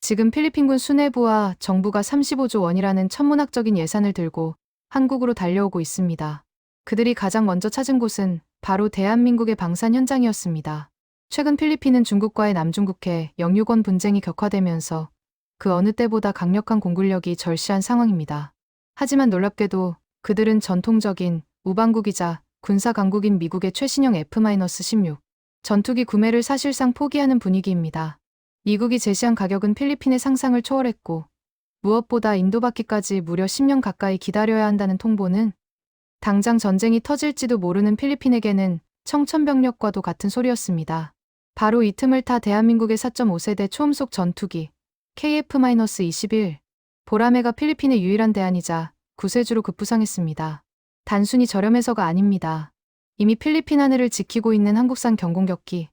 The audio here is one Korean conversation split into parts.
지금 필리핀군 수뇌부와 정부가 35조 원이라는 천문학적인 예산을 들고 한국으로 달려오고 있습니다. 그들이 가장 먼저 찾은 곳은 바로 대한민국의 방산 현장이었습니다. 최근 필리핀은 중국과의 남중국해 영유권 분쟁이 격화되면서 그 어느 때보다 강력한 공군력이 절실한 상황입니다. 하지만 놀랍게도 그들은 전통적인 우방국이자 군사 강국인 미국의 최신형 F-16 전투기 구매를 사실상 포기하는 분위기입니다. 미국이 제시한 가격은 필리핀의 상상을 초월했고 무엇보다 인도받기까지 무려 10년 가까이 기다려야 한다는 통보는 당장 전쟁이 터질지도 모르는 필리핀에게는 청천벽력과도 같은 소리였습니다. 바로 이 틈을 타 대한민국의 4.5세대 초음속 전투기 KF-21 보라매가 필리핀의 유일한 대안이자 구세주로 급부상했습니다. 단순히 저렴해서가 아닙니다. 이미 필리핀 하늘을 지키고 있는 한국산 경공격기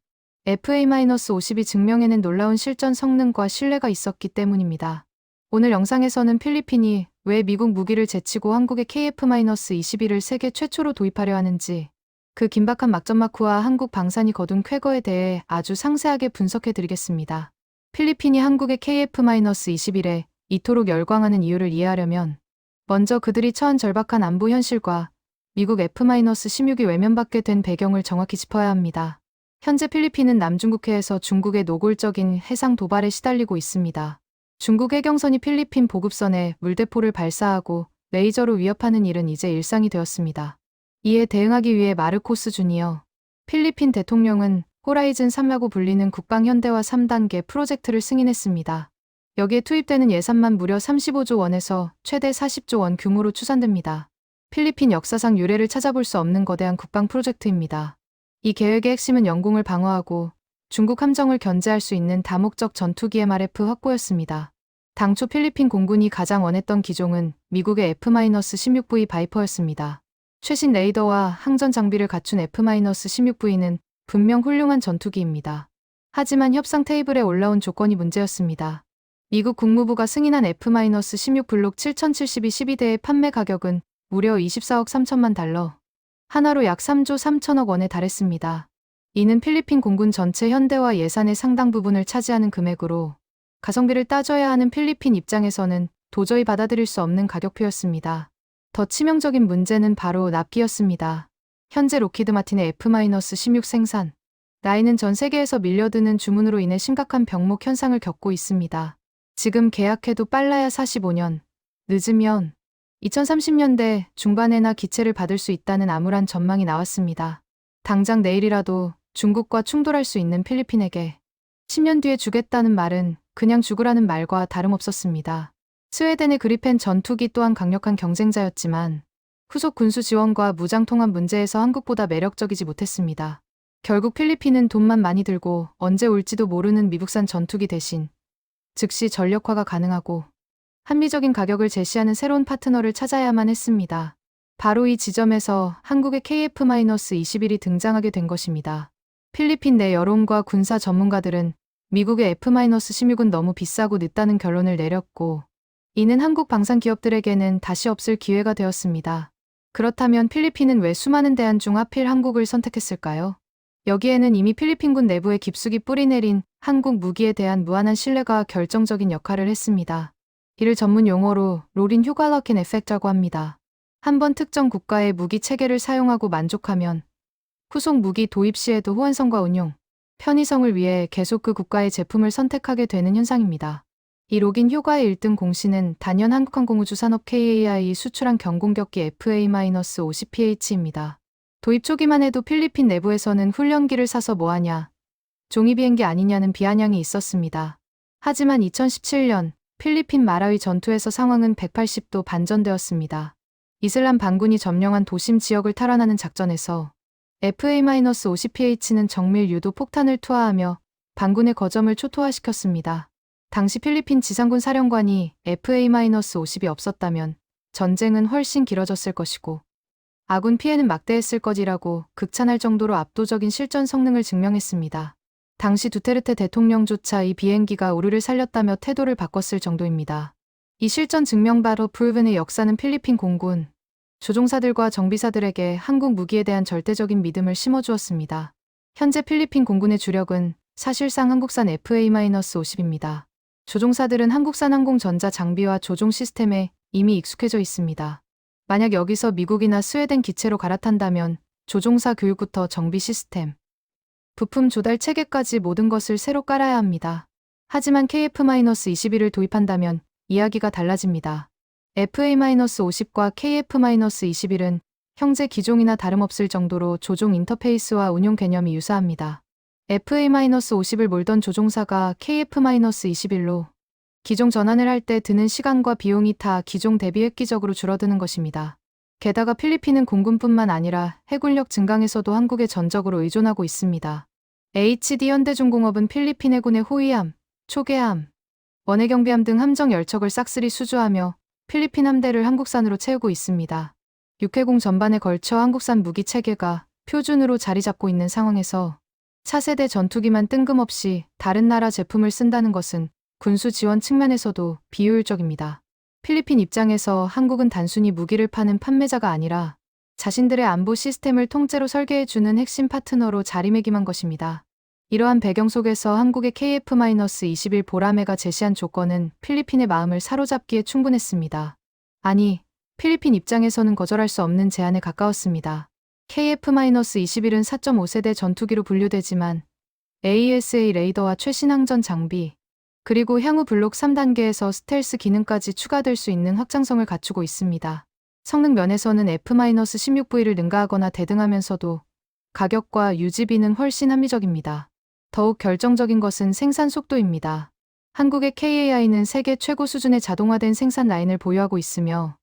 FA-52 증명해낸 놀라운 실전 성능과 신뢰가 있었기 때문입니다. 오늘 영상에서는 필리핀이 왜 미국 무기를 제치고 한국의 KF-21을 세계 최초로 도입하려 하는지, 그 긴박한 막전막후와 한국 방산이 거둔 쾌거에 대해 아주 상세하게 분석해드리겠습니다. 필리핀이 한국의 KF-21에 이토록 열광하는 이유를 이해하려면 먼저 그들이 처한 절박한 안보 현실과 미국 F-16이 외면받게 된 배경을 정확히 짚어야 합니다. 현재 필리핀은 남중국해에서 중국의 노골적인 해상 도발에 시달리고 있습니다. 중국 해경선이 필리핀 보급선에 물대포를 발사하고 레이저로 위협하는 일은 이제 일상이 되었습니다. 이에 대응하기 위해 마르코스 주니어 필리핀 대통령은 호라이즌 3라고 불리는 국방현대화 3단계 프로젝트를 승인했습니다. 여기에 투입되는 예산만 무려 35조 원에서 최대 40조 원 규모로 추산됩니다. 필리핀 역사상 유례를 찾아볼 수 없는 거대한 국방 프로젝트입니다. 이 계획의 핵심은 영공을 방어하고 중국 함정을 견제할 수 있는 다목적 전투기 MRF 확보였습니다. 당초 필리핀 공군이 가장 원했던 기종은 미국의 F-16V 바이퍼였습니다. 최신 레이더와 항전 장비를 갖춘 F-16V는 분명 훌륭한 전투기입니다. 하지만 협상 테이블에 올라온 조건이 문제였습니다. 미국 국무부가 승인한 F-16 블록 7072 12대의 판매 가격은 무려 24억 3천만 달러, 하나로 약 3조 3천억 원에 달했습니다. 이는 필리핀 공군 전체 현대화 예산의 상당 부분을 차지하는 금액으로 가성비를 따져야 하는 필리핀 입장에서는 도저히 받아들일 수 없는 가격표였습니다. 더 치명적인 문제는 바로 납기였습니다. 현재 로키드 마틴의 F-16 생산 라인은 전 세계에서 밀려드는 주문으로 인해 심각한 병목 현상을 겪고 있습니다. 지금 계약해도 빨라야 45년, 늦으면 2030년대 중반에나 기체를 받을 수 있다는 암울한 전망이 나왔습니다. 당장 내일이라도 중국과 충돌할 수 있는 필리핀에게 10년 뒤에 주겠다는 말은 그냥 죽으라는 말과 다름없었습니다. 스웨덴의 그리펜 전투기 또한 강력한 경쟁자였지만 후속 군수 지원과 무장 통합 문제에서 한국보다 매력적이지 못했습니다. 결국 필리핀은 돈만 많이 들고 언제 올지도 모르는 미국산 전투기 대신 즉시 전력화가 가능하고 합리적인 가격을 제시하는 새로운 파트너를 찾아야만 했습니다. 바로 이 지점에서 한국의 KF-21이 등장하게 된 것입니다. 필리핀 내 여론과 군사 전문가들은 미국의 F-16은 너무 비싸고 늦다는 결론을 내렸고, 이는 한국 방산 기업들에게는 다시 없을 기회가 되었습니다. 그렇다면 필리핀은 왜 수많은 대안 중 하필 한국을 선택했을까요? 여기에는 이미 필리핀군 내부에 깊숙이 뿌리내린 한국 무기에 대한 무한한 신뢰가 결정적인 역할을 했습니다. 이를 전문 용어로 롤인 휴갈러킨 에펙트라고 합니다. 한번 특정 국가의 무기 체계를 사용하고 만족하면 후속 무기 도입 시에도 호환성과 운용, 편의성을 위해 계속 그 국가의 제품을 선택하게 되는 현상입니다. 이 록인 효과의 1등 공신은 단연 한국항공우주산업 KAI 수출한 경공격기 FA-50PH입니다. 도입 초기만 해도 필리핀 내부에서는 훈련기를 사서 뭐하냐, 종이비행기 아니냐는 비아냥이 있었습니다. 하지만 2017년 필리핀 마라위 전투에서 상황은 180도 반전되었습니다. 이슬람 반군이 점령한 도심 지역을 탈환하는 작전에서 FA-50PH는 정밀 유도 폭탄을 투하하며 반군의 거점을 초토화시켰습니다. 당시 필리핀 지상군 사령관이 FA-50이 없었다면 전쟁은 훨씬 길어졌을 것이고 아군 피해는 막대했을 것이라고 극찬할 정도로 압도적인 실전 성능을 증명했습니다. 당시 두테르테 대통령조차 이 비행기가 우리를 살렸다며 태도를 바꿨을 정도입니다. 이 실전 증명 바로 프루븐의 역사는 필리핀 공군, 조종사들과 정비사들에게 한국 무기에 대한 절대적인 믿음을 심어주었습니다. 현재 필리핀 공군의 주력은 사실상 한국산 FA-50입니다. 조종사들은 한국산 항공전자 장비와 조종 시스템에 이미 익숙해져 있습니다. 만약 여기서 미국이나 스웨덴 기체로 갈아탄다면 조종사 교육부터 정비 시스템, 부품 조달 체계까지 모든 것을 새로 깔아야 합니다. 하지만 KF-21을 도입한다면 이야기가 달라집니다. FA-50과 KF-21은 형제 기종이나 다름없을 정도로 조종 인터페이스와 운용 개념이 유사합니다. FA-50을 몰던 조종사가 KF-21로 기종 전환을 할 때 드는 시간과 비용이 타 기종 대비 획기적으로 줄어드는 것입니다. 게다가 필리핀은 공군뿐만 아니라 해군력 증강에서도 한국에 전적으로 의존하고 있습니다. HD 현대중공업은 필리핀 해군의 호위함, 초계함, 원해경비함 등 함정 열척을 싹쓸이 수주하며 필리핀 함대를 한국산으로 채우고 있습니다. 육해공 전반에 걸쳐 한국산 무기 체계가 표준으로 자리 잡고 있는 상황에서 차세대 전투기만 뜬금없이 다른 나라 제품을 쓴다는 것은 군수 지원 측면에서도 비효율적입니다. 필리핀 입장에서 한국은 단순히 무기를 파는 판매자가 아니라 자신들의 안보 시스템을 통째로 설계해주는 핵심 파트너로 자리매김한 것입니다. 이러한 배경 속에서 한국의 KF-21 보라매가 제시한 조건은 필리핀의 마음을 사로잡기에 충분했습니다. 아니, 필리핀 입장에서는 거절할 수 없는 제안에 가까웠습니다. KF-21은 4.5세대 전투기로 분류되지만 AESA 레이더와 최신 항전 장비, 그리고 향후 블록 3단계에서 스텔스 기능까지 추가될 수 있는 확장성을 갖추고 있습니다. 성능 면에서는 F-16V를 능가하거나 대등하면서도 가격과 유지비는 훨씬 합리적입니다. 더욱 결정적인 것은 생산 속도입니다. 한국의 KAI는 세계 최고 수준의 자동화된 생산 라인을 보유하고 있으며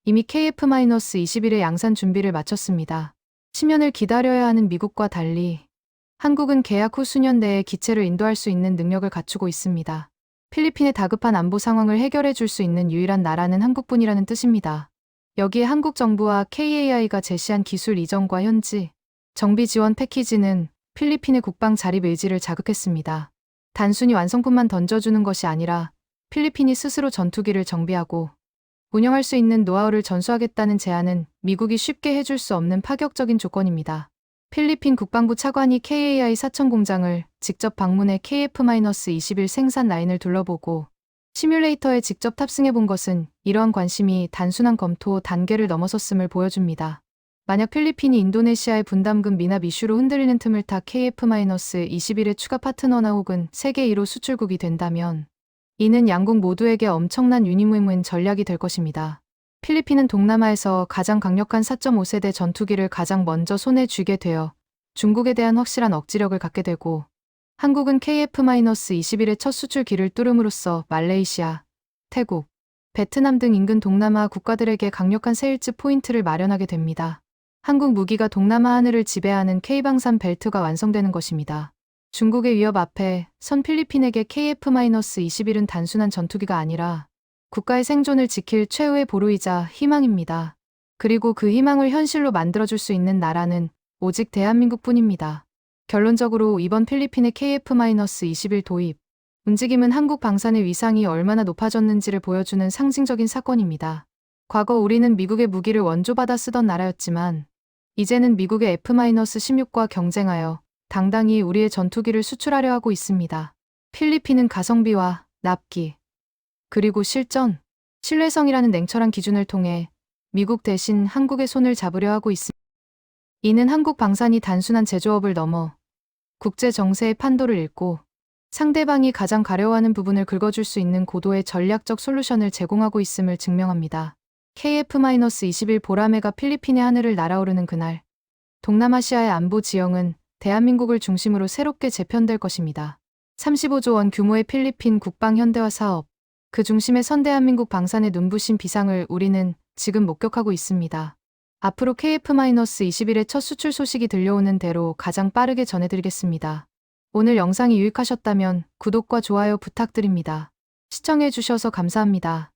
이미 KF-21의 양산 준비를 마쳤습니다. 10년을 기다려야 하는 미국과 달리 한국은 계약 후 수년 내에 기체를 인도할 수 있는 능력을 갖추고 있습니다. 필리핀의 다급한 안보 상황을 해결해 줄 수 있는 유일한 나라는 한국뿐이라는 뜻입니다. 여기에 한국 정부와 KAI가 제시한 기술 이전과 현지 정비 지원 패키지는 필리핀의 국방 자립 의지를 자극했습니다. 단순히 완성품만 던져주는 것이 아니라 필리핀이 스스로 전투기를 정비하고 운영할 수 있는 노하우를 전수하겠다는 제안은 미국이 쉽게 해줄 수 없는 파격적인 조건입니다. 필리핀 국방부 차관이 KAI 사천 공장을 직접 방문해 KF-21 생산 라인을 둘러보고 시뮬레이터에 직접 탑승해 본 것은 이러한 관심이 단순한 검토 단계를 넘어섰음을 보여줍니다. 만약 필리핀이 인도네시아의 분담금 미납 이슈로 흔들리는 틈을 타 KF-21의 추가 파트너나 혹은 세계 1호 수출국이 된다면 이는 양국 모두에게 엄청난 유니무인 전략이 될 것입니다. 필리핀은 동남아에서 가장 강력한 4.5세대 전투기를 가장 먼저 손에 쥐게 되어 중국에 대한 확실한 억지력을 갖게 되고 한국은 KF-21의 첫 수출기를 뚫음으로써 말레이시아, 태국, 베트남 등 인근 동남아 국가들에게 강력한 세일즈 포인트를 마련하게 됩니다. 한국 무기가 동남아 하늘을 지배하는 K방산 벨트가 완성되는 것입니다. 중국의 위협 앞에 선 필리핀에게 KF-21은 단순한 전투기가 아니라 국가의 생존을 지킬 최후의 보루이자 희망입니다. 그리고 그 희망을 현실로 만들어줄 수 있는 나라는 오직 대한민국뿐입니다. 결론적으로 이번 필리핀의 KF-21 도입, 움직임은 한국 방산의 위상이 얼마나 높아졌는지를 보여주는 상징적인 사건입니다. 과거 우리는 미국의 무기를 원조받아 쓰던 나라였지만 이제는 미국의 F-16과 경쟁하여 당당히 우리의 전투기를 수출하려 하고 있습니다. 필리핀은 가성비와 납기, 그리고 실전, 신뢰성이라는 냉철한 기준을 통해 미국 대신 한국의 손을 잡으려 하고 있습니다. 이는 한국 방산이 단순한 제조업을 넘어 국제 정세의 판도를 읽고 상대방이 가장 가려워하는 부분을 긁어줄 수 있는 고도의 전략적 솔루션을 제공하고 있음을 증명합니다. KF-21 보라매가 필리핀의 하늘을 날아오르는 그날, 동남아시아의 안보 지형은 대한민국을 중심으로 새롭게 재편될 것입니다. 35조 원 규모의 필리핀 국방 현대화 사업, 그 중심에 선 대한민국 방산의 눈부신 비상을 우리는 지금 목격하고 있습니다. 앞으로 KF-21의 첫 수출 소식이 들려오는 대로 가장 빠르게 전해드리겠습니다. 오늘 영상이 유익하셨다면 구독과 좋아요 부탁드립니다. 시청해주셔서 감사합니다.